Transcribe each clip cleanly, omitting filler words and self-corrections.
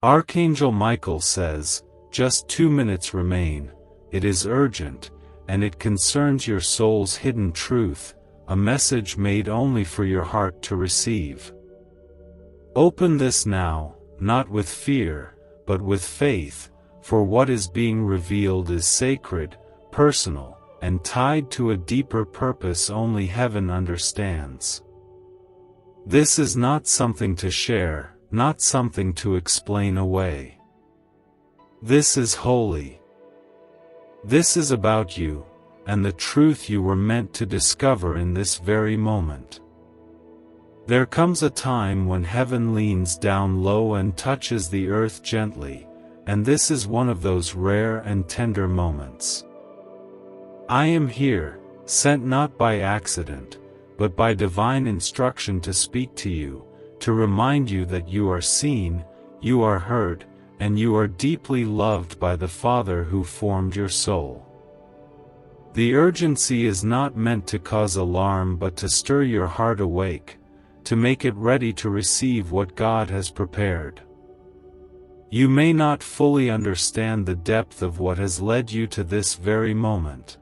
Archangel Michael says, "Just 2 minutes remain, it is urgent, and it concerns your soul's hidden truth, a message made only for your heart to receive. Open this now, not with fear, but with faith, for what is being revealed is sacred, personal, and tied to a deeper purpose only heaven understands. This is not something to share, not something to explain away. This is holy. This is about you, and the truth you were meant to discover in this very moment. There comes a time when heaven leans down low and touches the earth gently, and this is one of those rare and tender moments. I am here, sent not by accident, but by divine instruction to speak to you, to remind you that you are seen, you are heard, and you are deeply loved by the Father who formed your soul. The urgency is not meant to cause alarm but to stir your heart awake, to make it ready to receive what God has prepared. You may not fully understand the depth of what has led you to this very moment.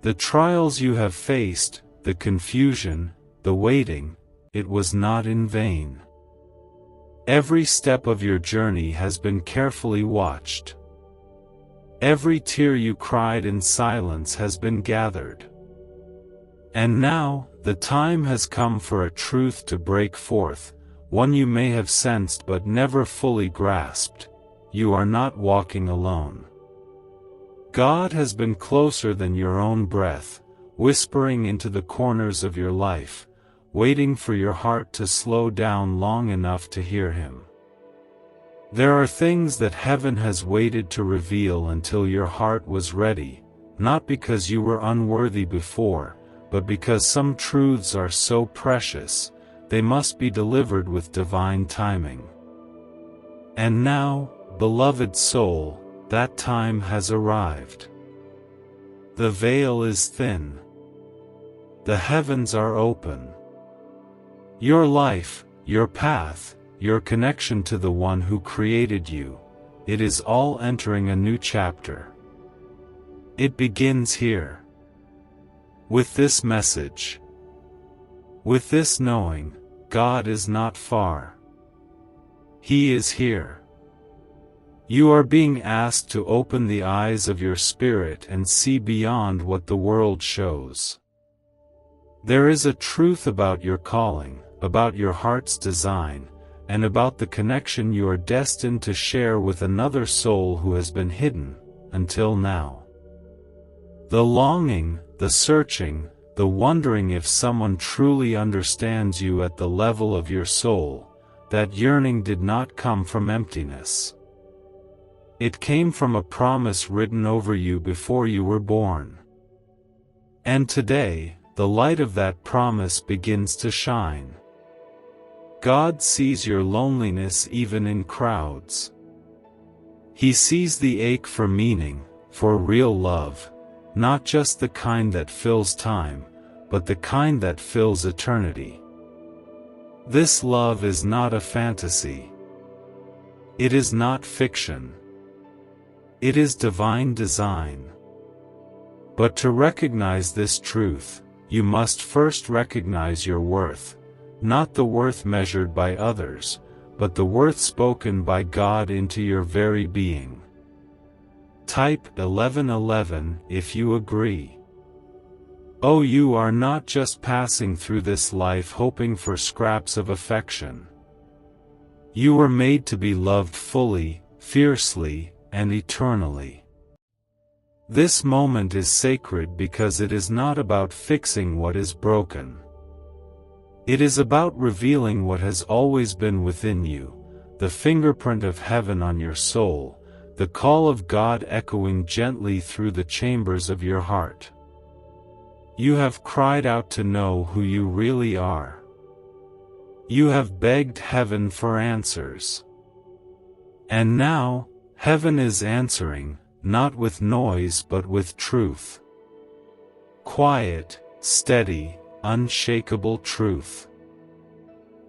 The trials you have faced, the confusion, the waiting, it was not in vain. Every step of your journey has been carefully watched. Every tear you cried in silence has been gathered. And now, the time has come for a truth to break forth, one you may have sensed but never fully grasped: you are not walking alone. God has been closer than your own breath, whispering into the corners of your life, waiting for your heart to slow down long enough to hear Him. There are things that heaven has waited to reveal until your heart was ready, not because you were unworthy before, but because some truths are so precious, they must be delivered with divine timing. And now, beloved soul, that time has arrived. The veil is thin. The heavens are open. Your life, your path, your connection to the One who created you, it is all entering a new chapter. It begins here. With this message. With this knowing, God is not far. He is here. You are being asked to open the eyes of your spirit and see beyond what the world shows. There is a truth about your calling, about your heart's design, and about the connection you are destined to share with another soul who has been hidden, until now. The longing, the searching, the wondering if someone truly understands you at the level of your soul, that yearning did not come from emptiness. It came from a promise written over you before you were born. And today, the light of that promise begins to shine. God sees your loneliness even in crowds. He sees the ache for meaning, for real love, not just the kind that fills time, but the kind that fills eternity. This love is not a fantasy. It is not fiction. It is divine design. But to recognize this truth, you must first recognize your worth, not the worth measured by others, but the worth spoken by God into your very being. Type 1111 if you agree. Oh, you are not just passing through this life hoping for scraps of affection. You were made to be loved fully, fiercely, and eternally. This moment is sacred because it is not about fixing what is broken. It is about revealing what has always been within you, the fingerprint of heaven on your soul, the call of God echoing gently through the chambers of your heart. You have cried out to know who you really are. You have begged heaven for answers. And now, heaven is answering, not with noise but with truth. Quiet, steady, unshakable truth.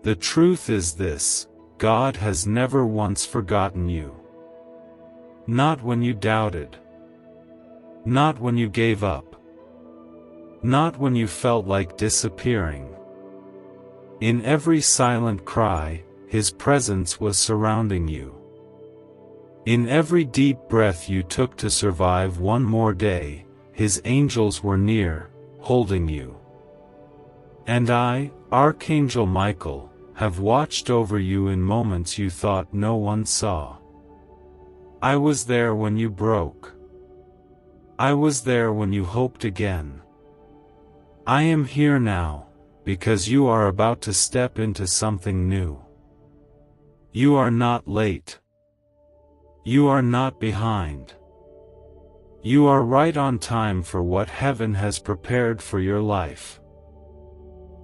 The truth is this: God has never once forgotten you. Not when you doubted. Not when you gave up. Not when you felt like disappearing. In every silent cry, His presence was surrounding you. In every deep breath you took to survive one more day, His angels were near, holding you. And I, Archangel Michael, have watched over you in moments you thought no one saw. I was there when you broke. I was there when you hoped again. I am here now, because you are about to step into something new. You are not late. You are not behind. You are right on time for what heaven has prepared for your life.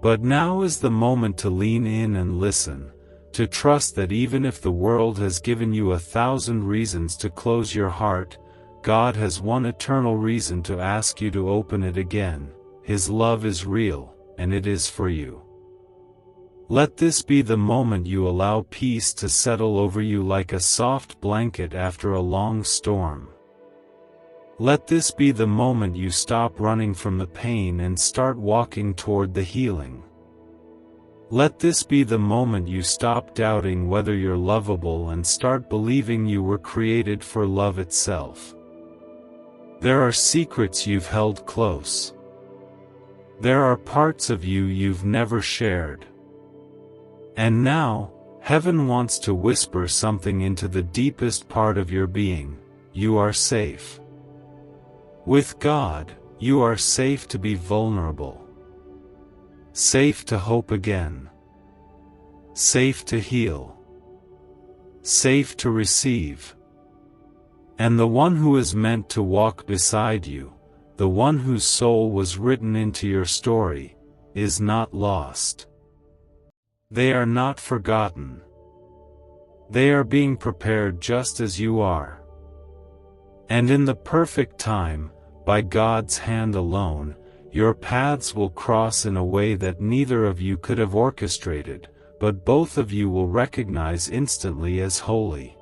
But now is the moment to lean in and listen, to trust that even if the world has given you 1,000 reasons to close your heart, God has one eternal reason to ask you to open it again. His love is real, and it is for you. Let this be the moment you allow peace to settle over you like a soft blanket after a long storm. Let this be the moment you stop running from the pain and start walking toward the healing. Let this be the moment you stop doubting whether you're lovable and start believing you were created for love itself. There are secrets you've held close. There are parts of you you've never shared. And now, heaven wants to whisper something into the deepest part of your being. You are safe. With God, you are safe to be vulnerable. Safe to hope again. Safe to heal. Safe to receive. And the one who is meant to walk beside you, the one whose soul was written into your story, is not lost. They are not forgotten. They are being prepared just as you are. And in the perfect time, by God's hand alone, your paths will cross in a way that neither of you could have orchestrated, but both of you will recognize instantly as holy.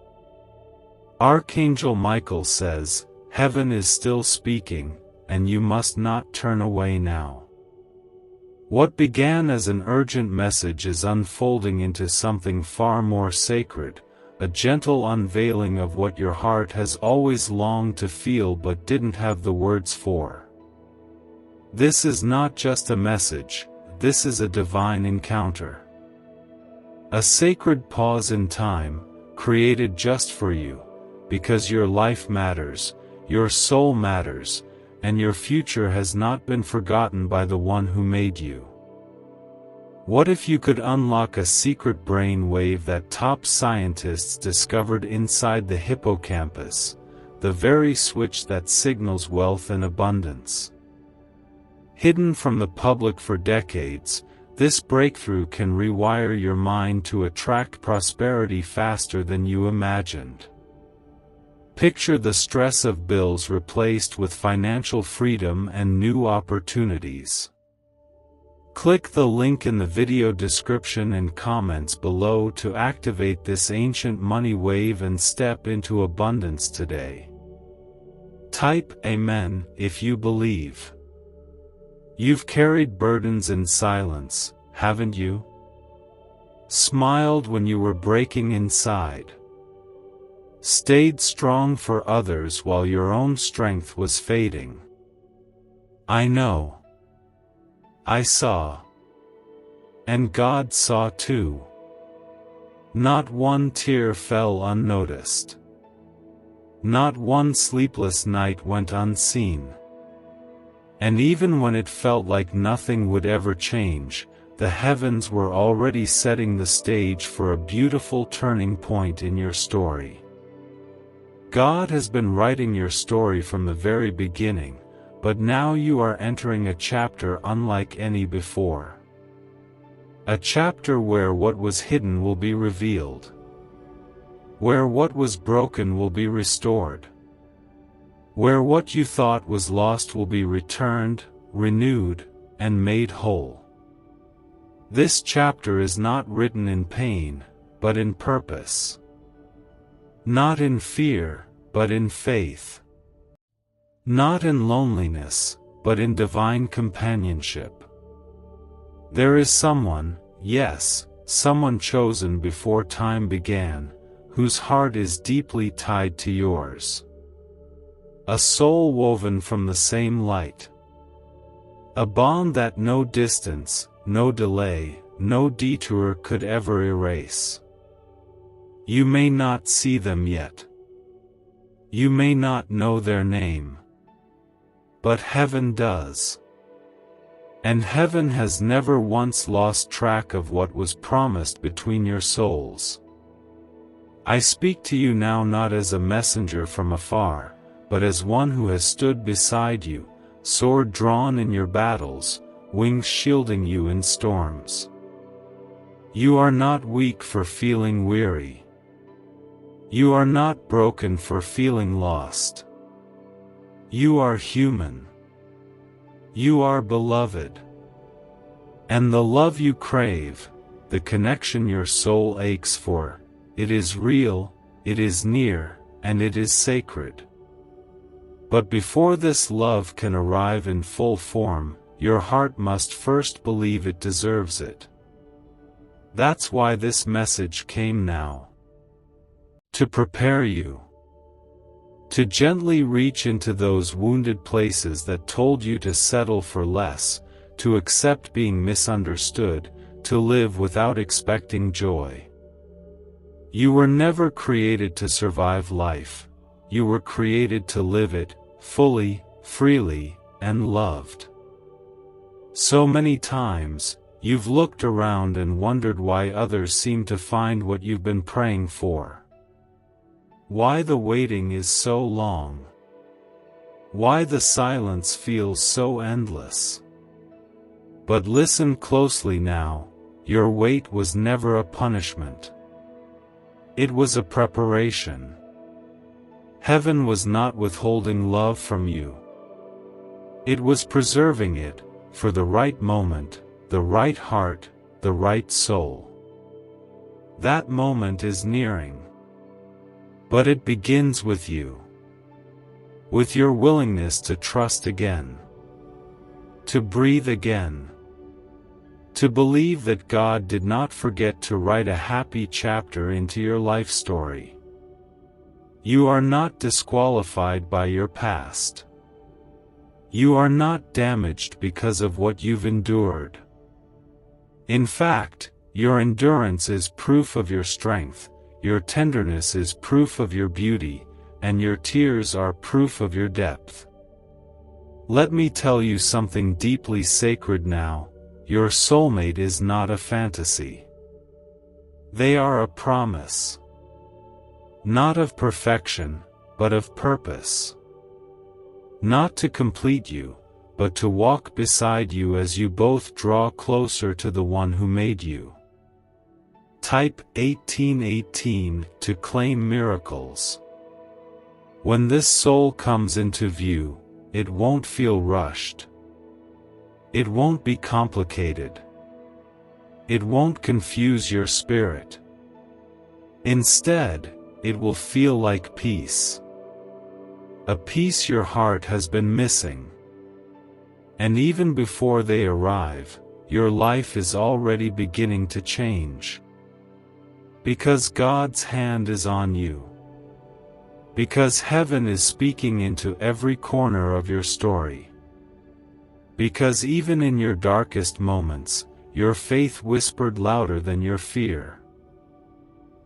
Archangel Michael says, heaven is still speaking, and you must not turn away now. What began as an urgent message is unfolding into something far more sacred, a gentle unveiling of what your heart has always longed to feel but didn't have the words for. This is not just a message, this is a divine encounter. A sacred pause in time, created just for you, because your life matters, your soul matters, and your future has not been forgotten by the one who made you. What if you could unlock a secret brain wave that top scientists discovered inside the hippocampus, the very switch that signals wealth and abundance? Hidden from the public for decades, this breakthrough can rewire your mind to attract prosperity faster than you imagined. Picture the stress of bills replaced with financial freedom and new opportunities. Click the link in the video description and comments below to activate this ancient money wave and step into abundance today. Type Amen if you believe. You've carried burdens in silence, haven't you? Smiled when you were breaking inside. Stayed strong for others while your own strength was fading. I know. I saw. And God saw too. Not one tear fell unnoticed. Not one sleepless night went unseen. And even when it felt like nothing would ever change, the heavens were already setting the stage for a beautiful turning point in your story. God has been writing your story from the very beginning, but now you are entering a chapter unlike any before. A chapter where what was hidden will be revealed. Where what was broken will be restored. Where what you thought was lost will be returned, renewed, and made whole. This chapter is not written in pain, but in purpose. Not in fear, but in faith. Not in loneliness, but in divine companionship. There is someone, yes, someone chosen before time began, whose heart is deeply tied to yours. A soul woven from the same light. A bond that no distance, no delay, no detour could ever erase. You may not see them yet. You may not know their name. But heaven does. And heaven has never once lost track of what was promised between your souls. I speak to you now not as a messenger from afar, but as one who has stood beside you, sword drawn in your battles, wings shielding you in storms. You are not weak for feeling weary. You are not broken for feeling lost. You are human. You are beloved. And the love you crave, the connection your soul aches for, it is real, it is near, and it is sacred. But before this love can arrive in full form, your heart must first believe it deserves it. That's why this message came now. To prepare you. To gently reach into those wounded places that told you to settle for less, to accept being misunderstood, to live without expecting joy. You were never created to survive life. You were created to live it, fully, freely, and loved. So many times, you've looked around and wondered why others seem to find what you've been praying for. Why the waiting is so long. Why the silence feels so endless. But listen closely now, your wait was never a punishment. It was a preparation. Heaven was not withholding love from you. It was preserving it, for the right moment, the right heart, the right soul. That moment is nearing. But it begins with you. With your willingness to trust again. To breathe again. To believe that God did not forget to write a happy chapter into your life story. You are not disqualified by your past. You are not damaged because of what you've endured. In fact, your endurance is proof of your strength. Your tenderness is proof of your beauty, and your tears are proof of your depth. Let me tell you something deeply sacred now, your soulmate is not a fantasy. They are a promise. Not of perfection, but of purpose. Not to complete you, but to walk beside you as you both draw closer to the one who made you. Type 1818 to claim miracles. When this soul comes into view, it won't feel rushed. It won't be complicated. It won't confuse your spirit. Instead, it will feel like peace. A peace your heart has been missing. And even before they arrive, your life is already beginning to change. Because God's hand is on you. Because heaven is speaking into every corner of your story. Because even in your darkest moments, your faith whispered louder than your fear.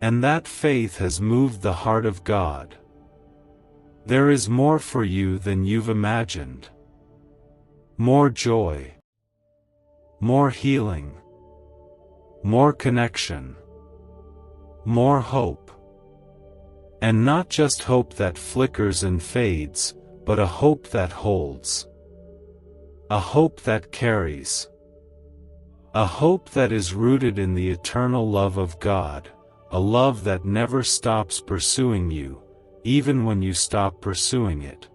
And that faith has moved the heart of God. There is more for you than you've imagined. More joy. More healing. More connection. More hope. And not just hope that flickers and fades, but a hope that holds. A hope that carries. A hope that is rooted in the eternal love of God, a love that never stops pursuing you, even when you stop pursuing it.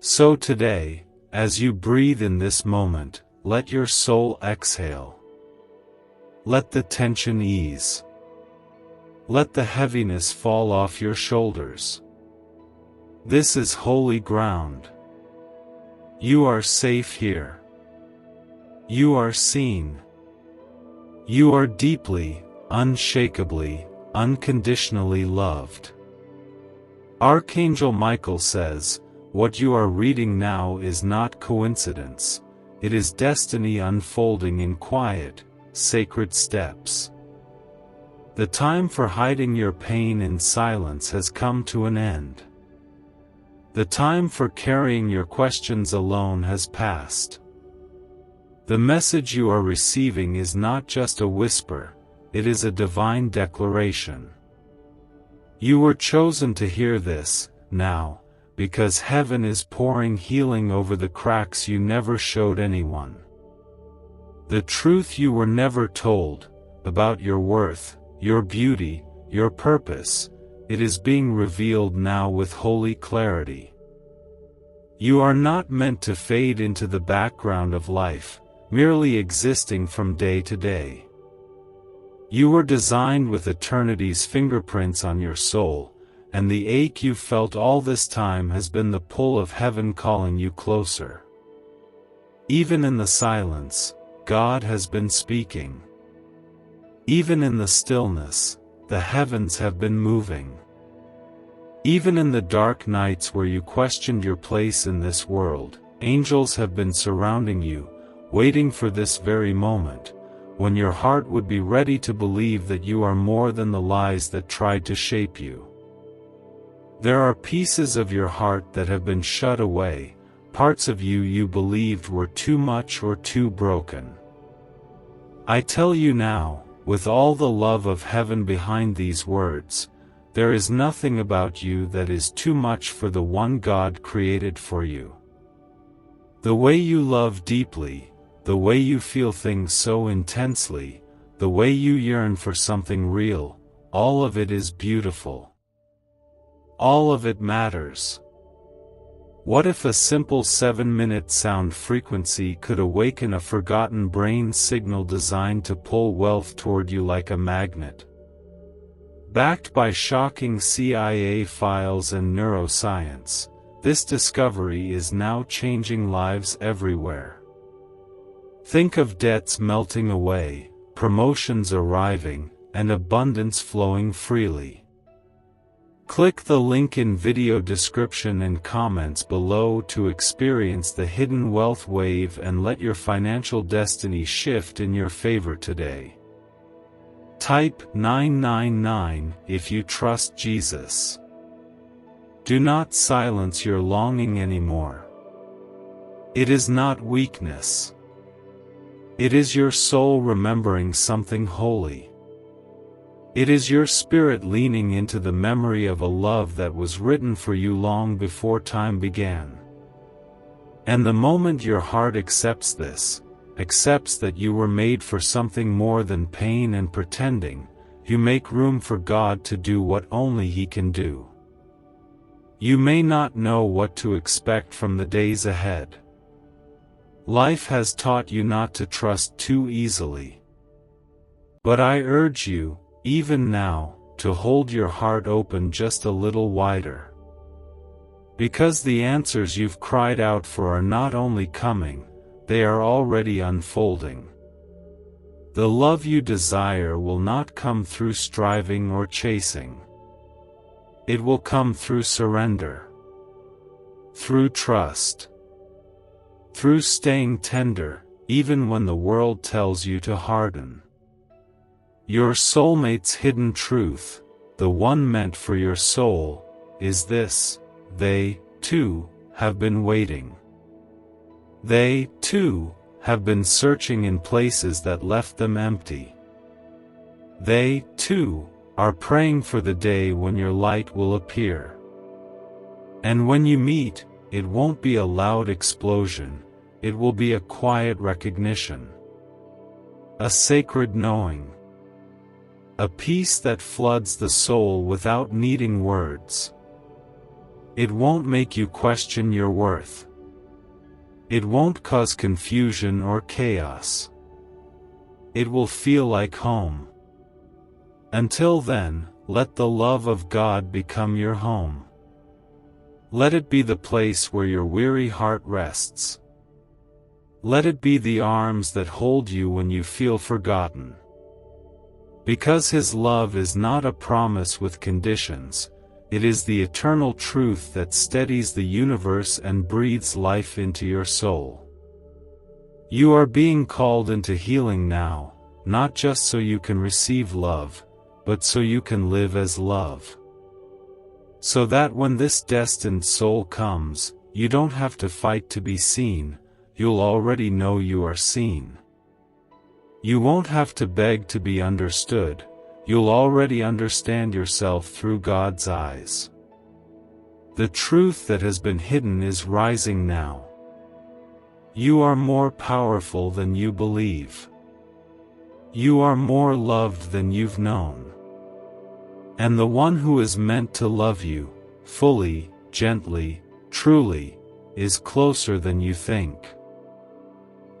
So today, as you breathe in this moment, let your soul exhale. Let the tension ease. Let the heaviness fall off your shoulders. This is holy ground. You are safe here. You are seen. You are deeply, unshakably, unconditionally loved. Archangel Michael says, what you are reading now is not coincidence. It is destiny unfolding in quiet, sacred steps. The time for hiding your pain in silence has come to an end. The time for carrying your questions alone has passed. The message you are receiving is not just a whisper, it is a divine declaration. You were chosen to hear this, now, because heaven is pouring healing over the cracks you never showed anyone. The truth you were never told, about your worth, your beauty, your purpose, it is being revealed now with holy clarity. You are not meant to fade into the background of life, merely existing from day to day. You were designed with eternity's fingerprints on your soul, and the ache you felt all this time has been the pull of heaven calling you closer. Even in the silence, God has been speaking. Even in the stillness, the heavens have been moving. Even in the dark nights where you questioned your place in this world, angels have been surrounding you, waiting for this very moment, when your heart would be ready to believe that you are more than the lies that tried to shape you. There are pieces of your heart that have been shut away, parts of you you believed were too much or too broken. I tell you now, with all the love of heaven behind these words, there is nothing about you that is too much for the one God created for you. The way you love deeply, the way you feel things so intensely, the way you yearn for something real, all of it is beautiful. All of it matters. What if a simple 7-minute sound frequency could awaken a forgotten brain signal designed to pull wealth toward you like a magnet? Backed by shocking CIA files and neuroscience, this discovery is now changing lives everywhere. Think of debts melting away, promotions arriving, and abundance flowing freely. Click the link in video description and comments below to experience the hidden wealth wave and let your financial destiny shift in your favor today. Type 999 if you trust Jesus. Do not silence your longing anymore. It is not weakness. It is your soul remembering something holy. It is your spirit leaning into the memory of a love that was written for you long before time began. And the moment your heart accepts this, accepts that you were made for something more than pain and pretending, you make room for God to do what only He can do. You may not know what to expect from the days ahead. Life has taught you not to trust too easily. But I urge you, even now, to hold your heart open just a little wider. Because the answers you've cried out for are not only coming, they are already unfolding. The love you desire will not come through striving or chasing. It will come through surrender, through trust, through staying tender, even when the world tells you to harden. Your soulmate's hidden truth, the one meant for your soul, is this: they, too, have been waiting. They, too, have been searching in places that left them empty. They, too, are praying for the day when your light will appear. And when you meet, it won't be a loud explosion, it will be a quiet recognition. A sacred knowing. A peace that floods the soul without needing words. It won't make you question your worth. It won't cause confusion or chaos. It will feel like home. Until then, let the love of God become your home. Let it be the place where your weary heart rests. Let it be the arms that hold you when you feel forgotten. Because His love is not a promise with conditions, it is the eternal truth that steadies the universe and breathes life into your soul. You are being called into healing now, not just so you can receive love, but so you can live as love. So that when this destined soul comes, you don't have to fight to be seen, you'll already know you are seen. You won't have to beg to be understood, you'll already understand yourself through God's eyes. The truth that has been hidden is rising now. You are more powerful than you believe. You are more loved than you've known. And the one who is meant to love you, fully, gently, truly, is closer than you think.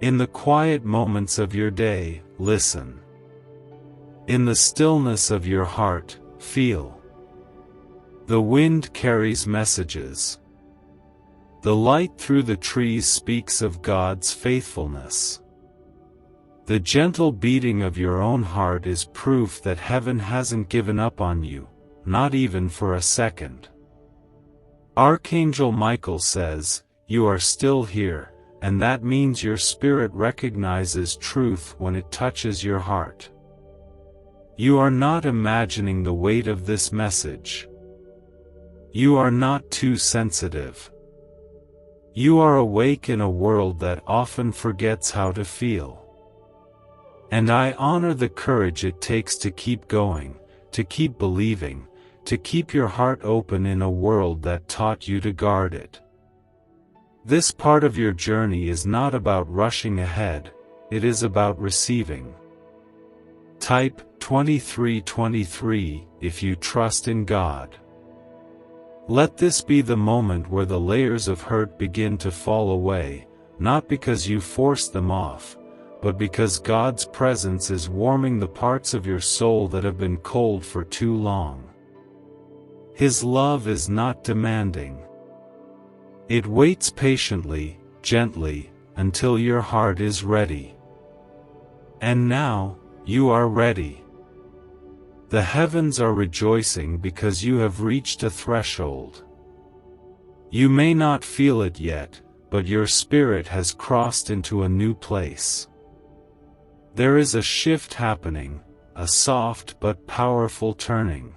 In the quiet moments of your day, listen. In the stillness of your heart, feel. The wind carries messages. The light through the trees speaks of God's faithfulness. The gentle beating of your own heart is proof that heaven hasn't given up on you, not even for a second. Archangel Michael says, "You are still here," and that means your spirit recognizes truth when it touches your heart. You are not imagining the weight of this message. You are not too sensitive. You are awake in a world that often forgets how to feel. And I honor the courage it takes to keep going, to keep believing, to keep your heart open in a world that taught you to guard it. This part of your journey is not about rushing ahead, it is about receiving. Type 2323 if you trust in God. Let this be the moment where the layers of hurt begin to fall away, not because you forced them off, but because God's presence is warming the parts of your soul that have been cold for too long. His love is not demanding. It waits patiently, gently, until your heart is ready. And now, you are ready. The heavens are rejoicing because you have reached a threshold. You may not feel it yet, but your spirit has crossed into a new place. There is a shift happening, a soft but powerful turning.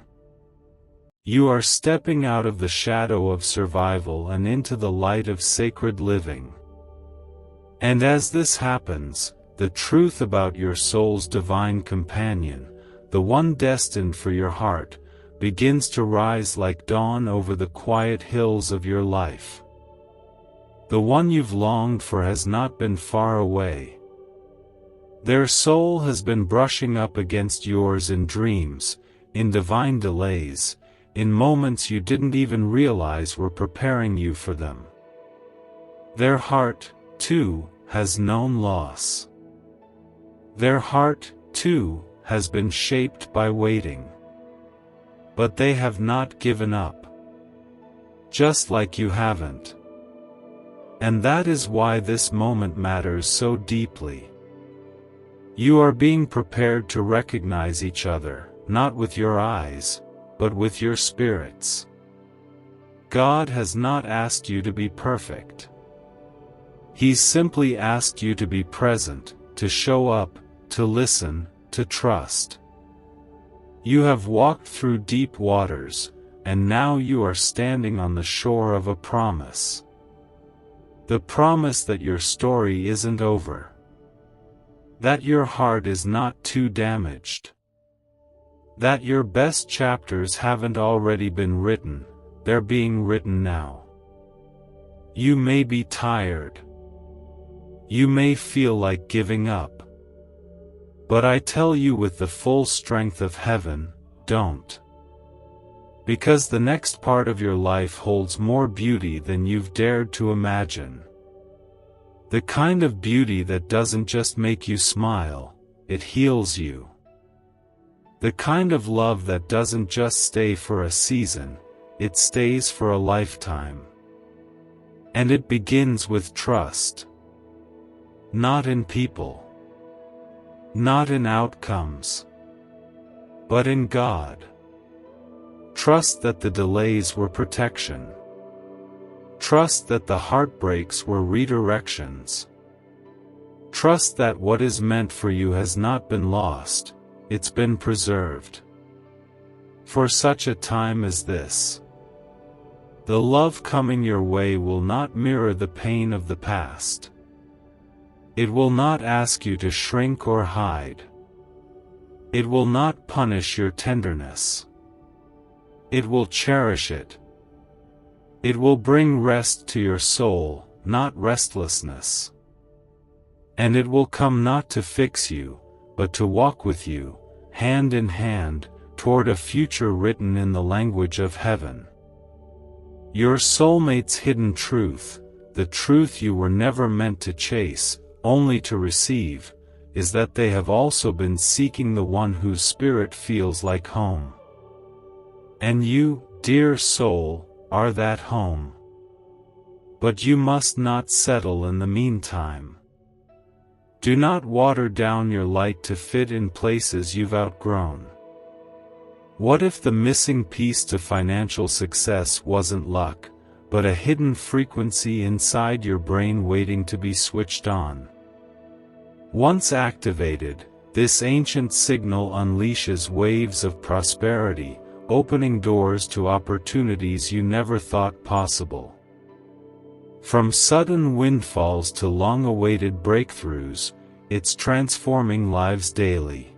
You are stepping out of the shadow of survival and into the light of sacred living. And as this happens, the truth about your soul's divine companion, the one destined for your heart, begins to rise like dawn over the quiet hills of your life. The one you've longed for has not been far away. Their soul has been brushing up against yours in dreams, in divine delays, in moments you didn't even realize were preparing you for them. Their heart, too, has known loss. Their heart, too, has been shaped by waiting. But they have not given up. Just like you haven't. And that is why this moment matters so deeply. You are being prepared to recognize each other, not with your eyes, but with your spirits. God has not asked you to be perfect. He's simply asked you to be present, to show up, to listen, to trust. You have walked through deep waters, and now you are standing on the shore of a promise. The promise that your story isn't over. That your heart is not too damaged. That your best chapters haven't already been written, they're being written now. You may be tired. You may feel like giving up. But I tell you with the full strength of heaven, don't. Because the next part of your life holds more beauty than you've dared to imagine. The kind of beauty that doesn't just make you smile, it heals you. The kind of love that doesn't just stay for a season, it stays for a lifetime. And it begins with trust. Not in people. Not in outcomes. But in God. Trust that the delays were protection. Trust that the heartbreaks were redirections. Trust that what is meant for you has not been lost, it's been preserved. For such a time as this. The love coming your way will not mirror the pain of the past. It will not ask you to shrink or hide. It will not punish your tenderness. It will cherish it. It will bring rest to your soul, not restlessness. And it will come not to fix you, but to walk with you, hand in hand, toward a future written in the language of heaven. Your soulmate's hidden truth, the truth you were never meant to chase, only to receive, is that they have also been seeking the one whose spirit feels like home. And you, dear soul, are that home. But you must not settle in the meantime. Do not water down your light to fit in places you've outgrown. What if the missing piece to financial success wasn't luck, but a hidden frequency inside your brain waiting to be switched on? Once activated, this ancient signal unleashes waves of prosperity, opening doors to opportunities you never thought possible. From sudden windfalls to long-awaited breakthroughs, it's transforming lives daily.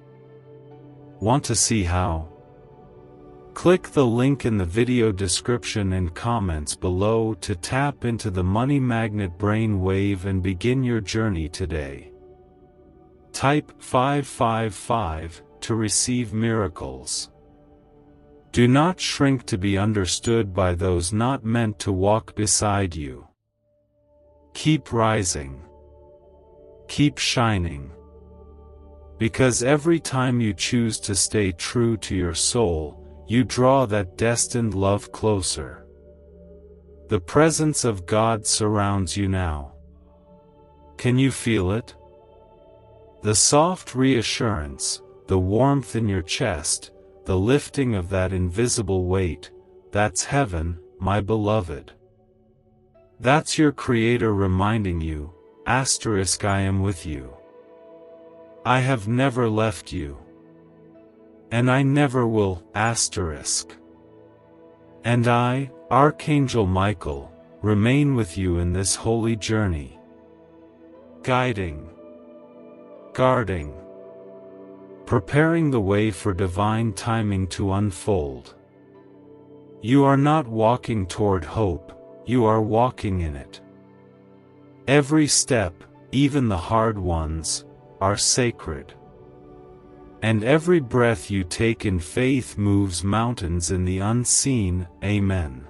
Want to see how? Click the link in the video description and comments below to tap into the Money Magnet brain wave and begin your journey today. Type 555 to receive miracles. Do not shrink to be understood by those not meant to walk beside you. Keep rising. Keep shining. Because every time you choose to stay true to your soul, you draw that destined love closer. The presence of God surrounds you now. Can you feel it? The soft reassurance, the warmth in your chest, the lifting of that invisible weight, that's heaven, my beloved. That's your Creator reminding you, I am with you. I have never left you. And I never will, And I, Archangel Michael, remain with you in this holy journey. Guiding. Guarding. Preparing the way for divine timing to unfold. You are not walking toward hope, you are walking in it. Every step, even the hard ones, are sacred. And every breath you take in faith moves mountains in the unseen. Amen.